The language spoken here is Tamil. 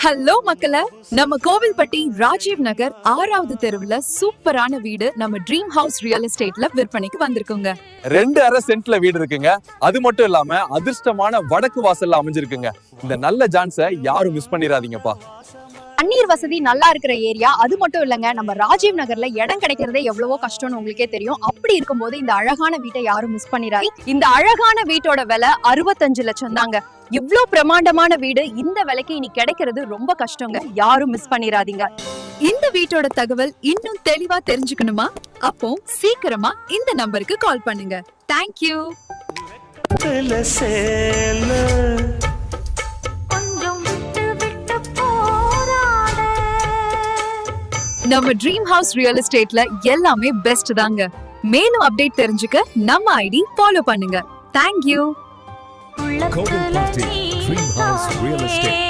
ஹலோ மக்களே, நம்ம கோவில்பட்டி ராஜீவ் நகர் 6வது தெருவுல சூப்பரான வீடு நம்ம ட்ரீம் ஹவுஸ் ரியல் எஸ்டேட்ல விற்பனைக்கு வந்திருக்குங்க. 2.5 சென்ட்ல வீடு இருக்குங்க. அது மட்டும் இல்லாம அதிர்ஷ்டமான வடக்கு வாசல்ல அமைஞ்சிருக்குங்க. இந்த நல்ல சான்ஸை யாரும் மிஸ் பண்ணிடாதீங்கப்பா. தண்ணீர் வசதி நல்லா இருக்கிற ஏரியா. அது மட்டும் இல்லங்க, நம்ம ராஜீவ் நகர்ல இடம் கிடைக்கிறதே எவ்வளவோ கஷ்டம்னு உங்களுக்கே தெரியும். அப்படி இருக்கும்போது இந்த அழகான வீட்டை யாரும் மிஸ் பண்ணிடாது. இந்த அழகான வீட்டோட விலை 65 லட்சம் தாங்க. இவ்ளோ பிரமாண்டமான வீடு இந்த விலைக்கு இனி கிடைக்கிறது ரொம்ப கஷ்டங்க. யாரும் மிஸ் பண்ணிடாதீங்க. இந்த வீட்டோட தகவல் இன்னும் தெளிவா தெரிஞ்சுக்கணுமா? அப்போ சீக்கிரமா இந்த நம்பருக்கு கால் பண்ணுங்க. தேங்க்யூ. நம்ம ட்ரீம் ஹவுஸ் ரியல் எஸ்டேட்ல எல்லாமே பெஸ்ட் தாங்க. மேலும் அப்டேட் தெரிஞ்சுக்க நம்ம ஐடி ஃபாலோ பண்ணுங்க. Thank you. Kovilpatti dream house real estate.